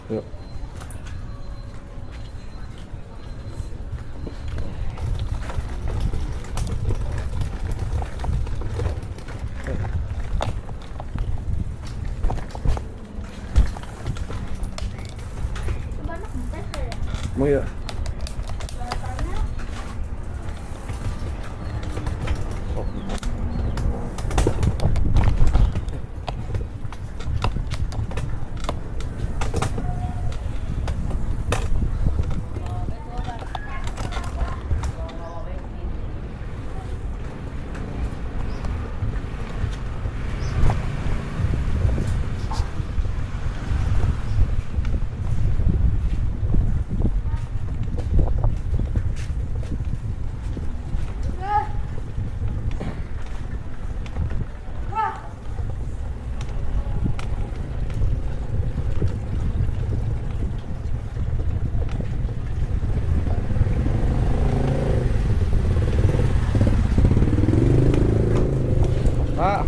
Yuk. Mau ya? Pak.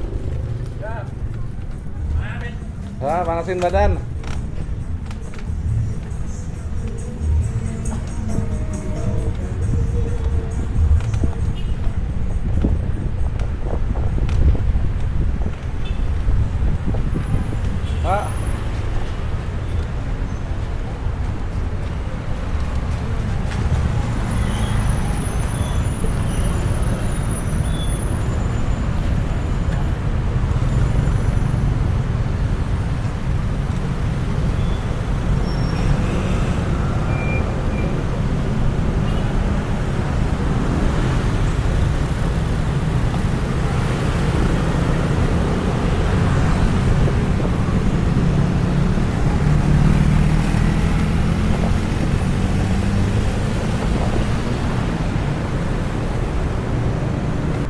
Ya, panasin badan. Pak.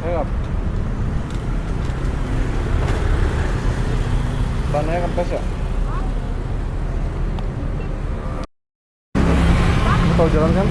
Ayo. Bannya kempes ya? Lu tahu jalan kan?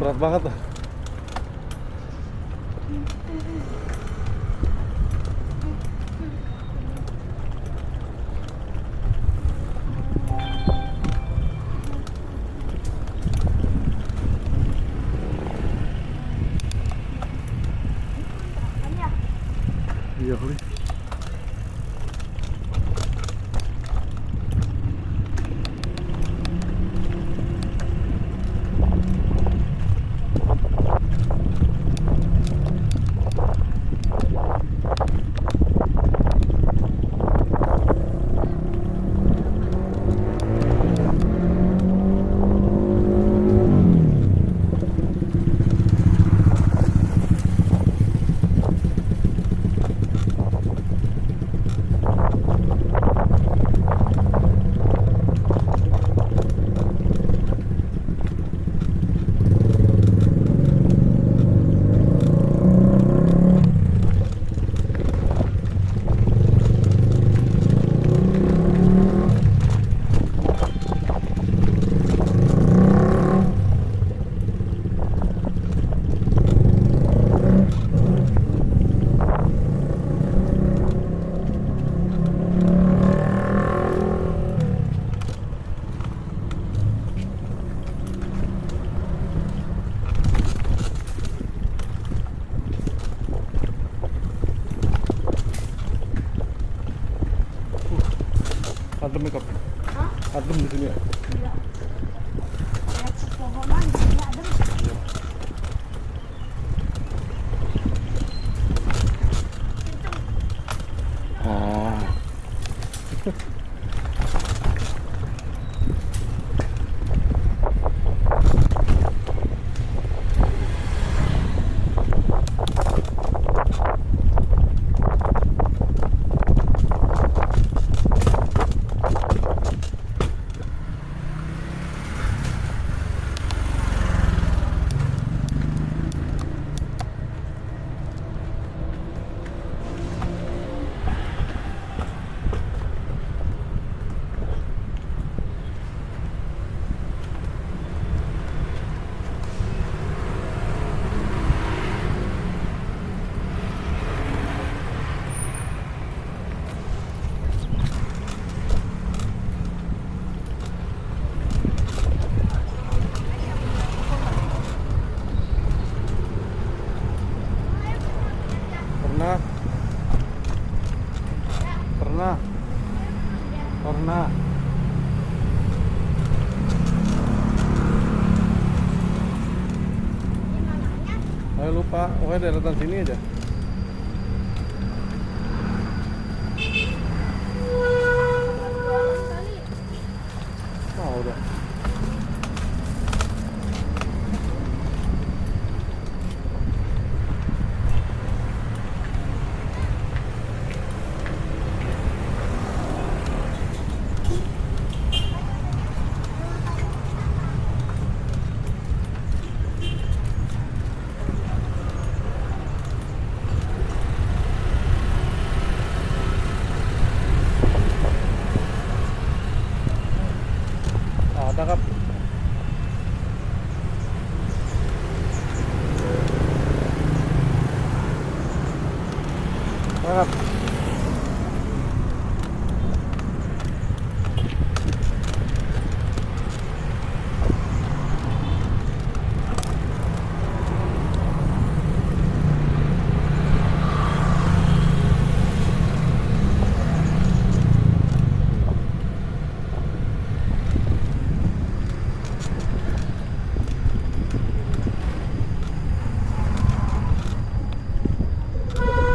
berat banget tuh. Iya kali. Adem nih kap. Hah? Adem di sini ya. Iya. Kayak pepohonan di sini adem. Oh. Pernah. Pernah. Pernah. Ayo lupa, pokoknya deretan sini aja. Oh, udah. Ah, tangkap. Tangkap.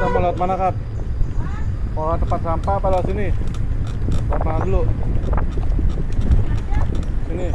Kita mau lewat mana, Kap? Mau lewat tempat sampah apa lewat sini? Lewat mana dulu? Sini.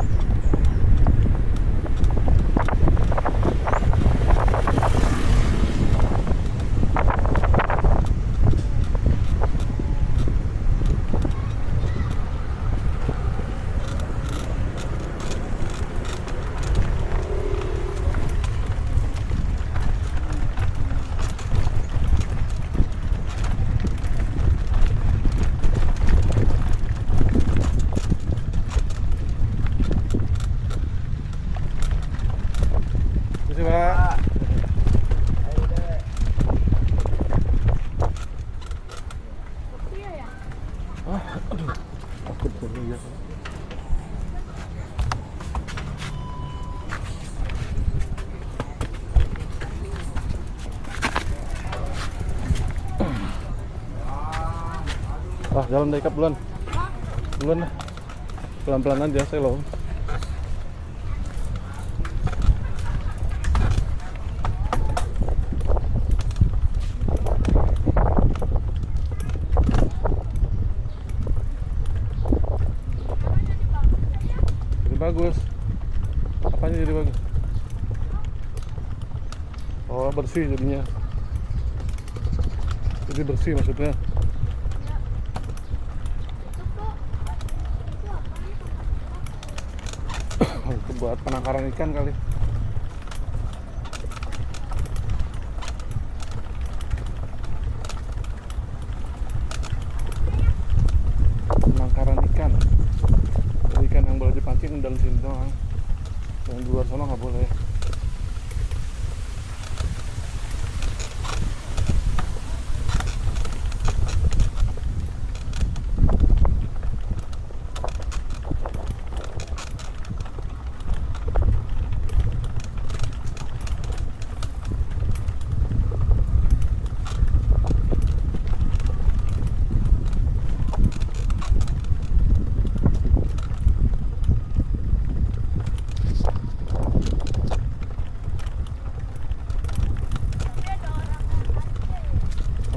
Takut dulu ya. Ah, jalan deh, Kap, duluan. Duluan lah. Pelan-pelan aja, saya loh. Jadi bagus. Apanya jadi bagus? Oh, bersih jadinya. Jadi bersih maksudnya. Itu buat penangkaran ikan kali. Penangkaran ikan. Ikan yang boleh dipancing dalam sini doang. Yang di luar sana nggak boleh.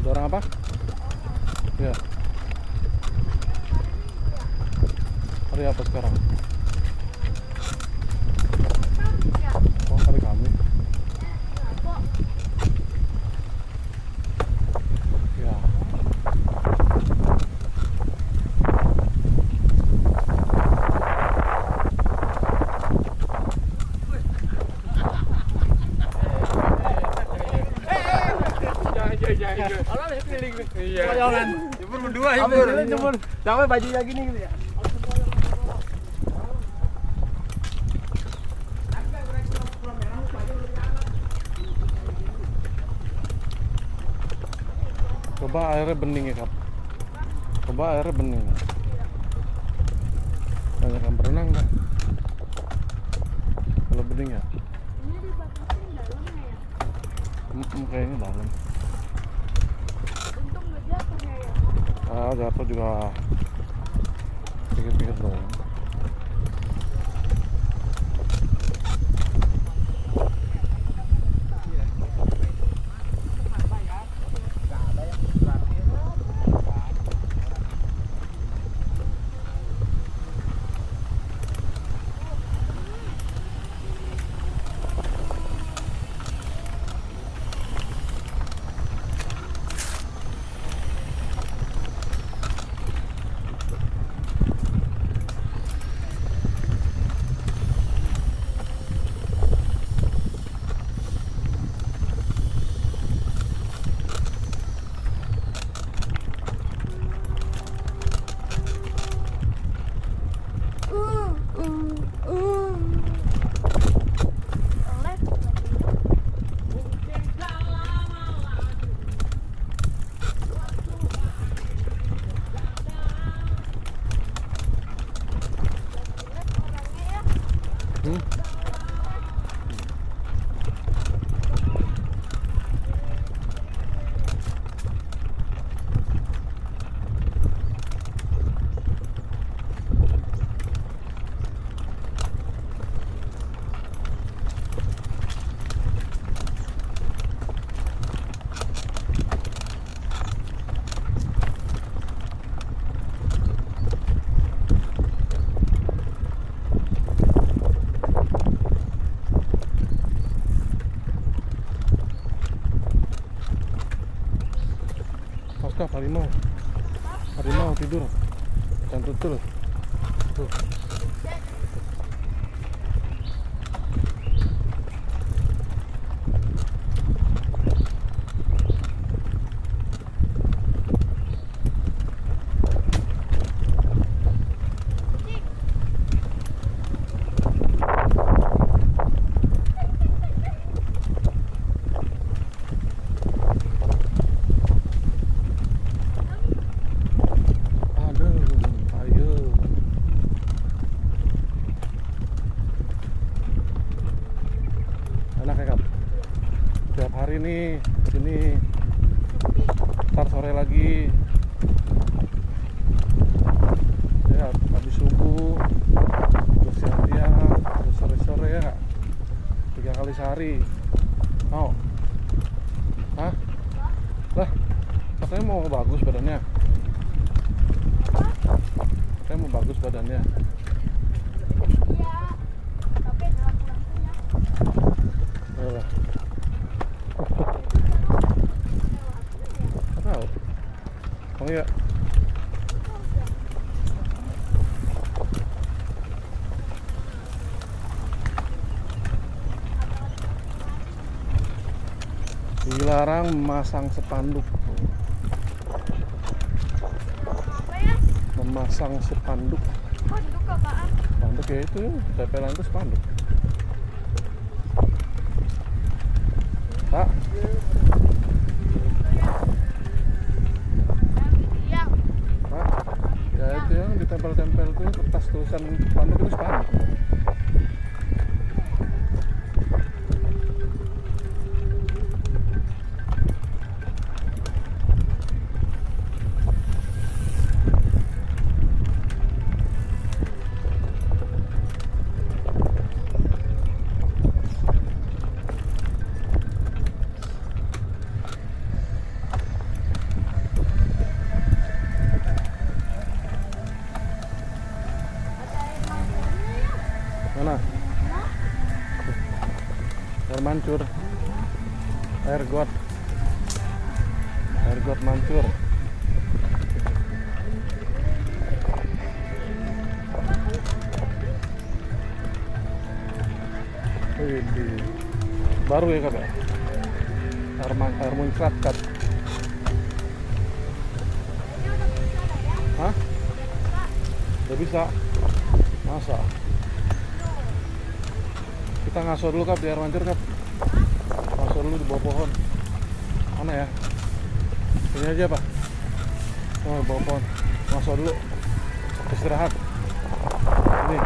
Ada orang apa? Ya. Hari apa sekarang? Oh, hari kami. Ya. Jangan. Jemur berdua, jemur. Sampai bajunya gini gitu ya. Coba airnya bening ya, Kap. Coba airnya bening. Banyak yang berenang nggak? Kalau bening ya? Ini dibatasin dalamnya ya. Kayaknya dalam. Untung nggak jatuhnya ya. Ah, jatuh juga pikir-pikir doang. Kap, harimau tidur, jangan tuh. Aduh, ayo. hari nih sini. Ntar sore lagi. Ya, habis subuh, terus siang-siang, terus sore-sore ya. 3 kali sehari. Mau? Hah? Lah, katanya mau bagus badannya. Katanya mau bagus badannya. Iya. Tapi ada lampu-lampunya. Ayolah. Nggak tahu. Oh iya. Dilarang memasang spanduk. Apa ya? Memasang spanduk. Spanduk apaan? Spanduk ya itu, tempelan itu spanduk. Pak, Yang Pak, ya itu yang ditempel-tempel tuh kertas tulisan spanduk itu spanduk. Mana? Air mancur. Air got. Air got mancur. Widih. Baru ya kak ya? Air muncrat kat. Hah? Udah bisa? Masa? Kita ngaso dulu kap di air mancur kap. Ngaso dulu di bawah pohon. Mana ya? Ini aja pak. Oh di bawah pohon. Ngaso dulu. Istirahat. Ini.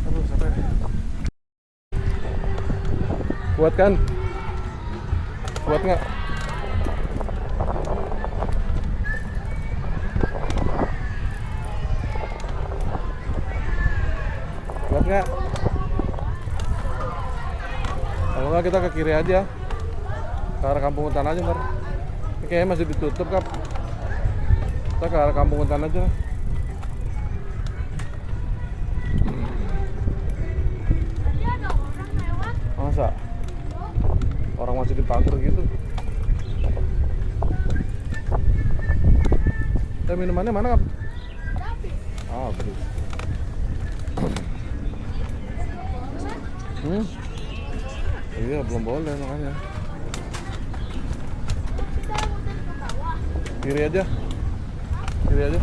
Aduh sampai. Kuat kan? Kuat nggak? Kuat nggak? Kalau nggak kita ke kiri aja, ke arah Kampung Hutan aja ntar. Ini kayaknya masih ditutup kap. Kita ke arah Kampung Hutan aja. tadi ada orang lewat. Masa? Orang masih dipagar gitu. Minumannya mana kap? Tapi Ah, beri. Iya belum boleh makanya. kita muter ke bawah. Kiri aja. Kiri aja.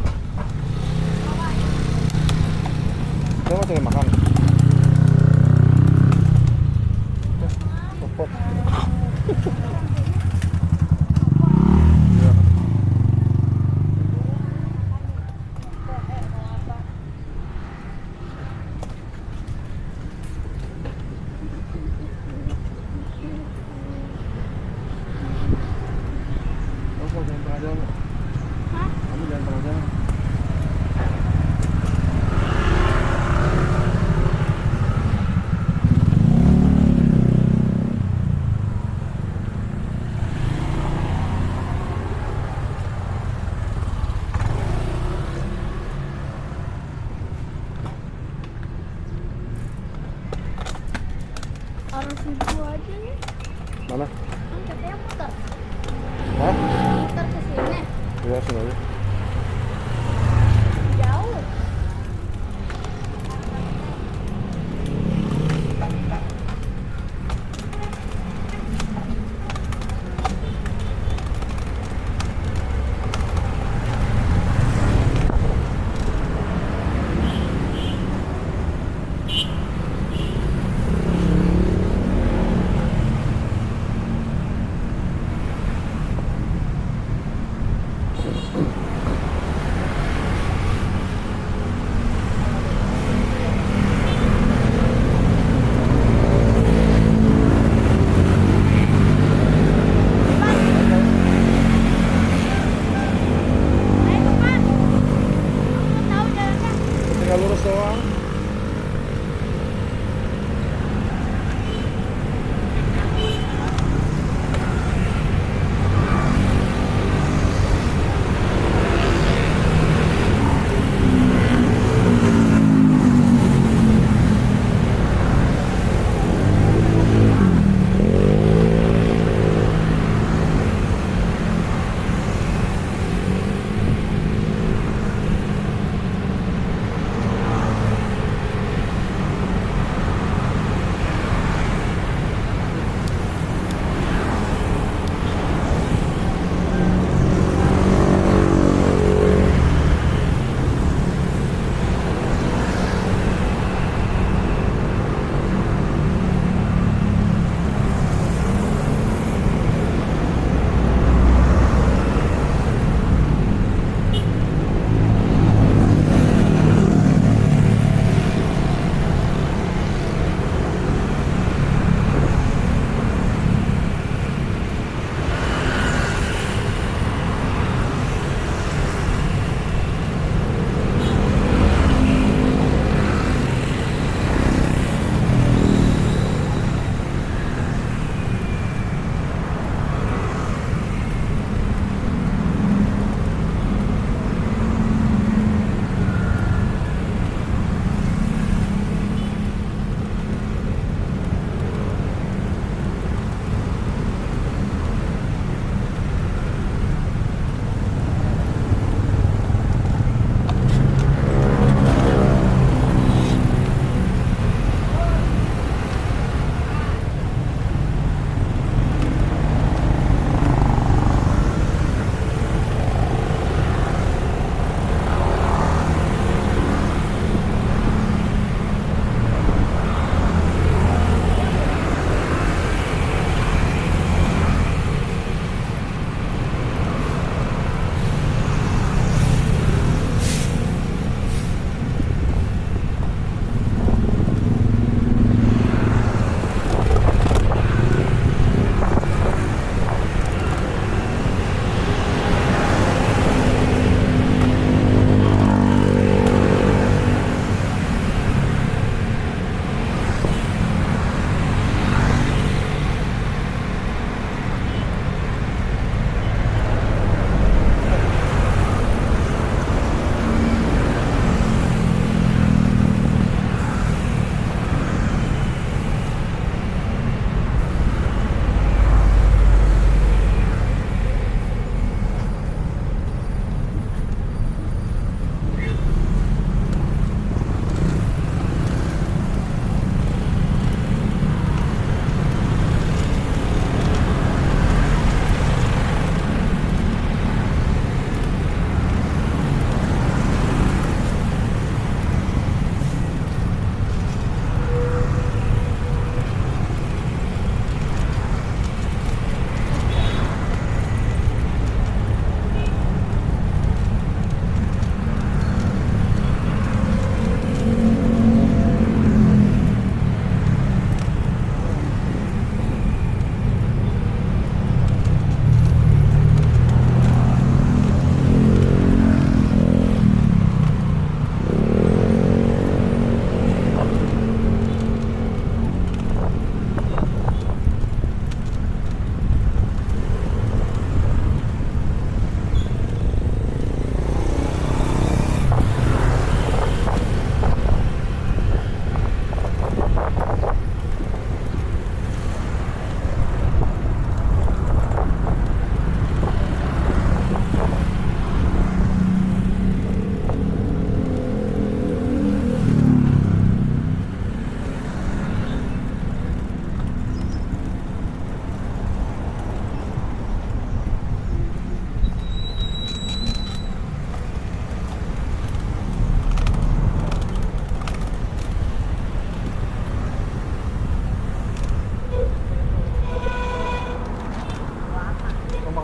Kita mau cari makan. Cepet. Iya. Kamu jangan tengah jalan. Hah? Kamu jangan tengah jalan. Harus ibu aja nih. Mana? Kan katanya muter. Hah? Muter ke sini. Iya sini aja. Jauh.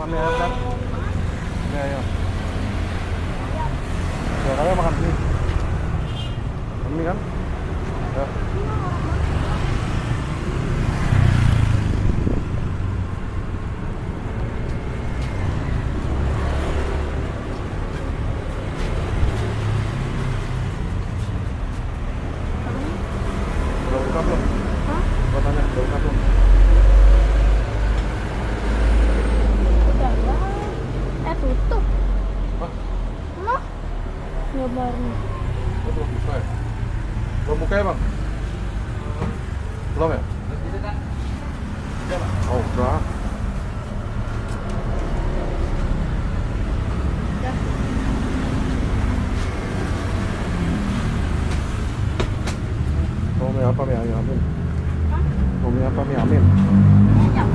makan mie ayam kan? Mie ayam. Ya kalian makan mie. Makan mie kan? Ya. Udah buka belum? Hah? Gua tanya, udah buka belum? Udah lah. Tutup. Hah? Noh. Nyobarin. Oh, belum buka ya? Belum buka ya bang? Belum ya? Oh udah. Udah. Mau mie apa mie ayamin? Hah? Mau mie apa mie amin? Banyak.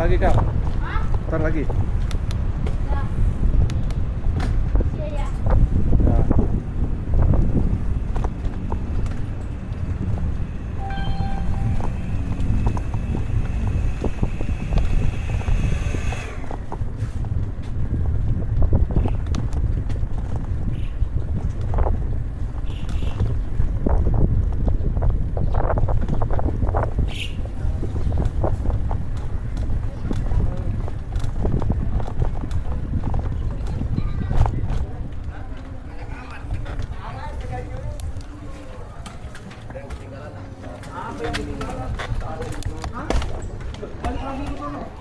lagi Kak. Ntar lagi. Iya ya. Ya. Apa yang ketinggalan? Balik lagi ke sana.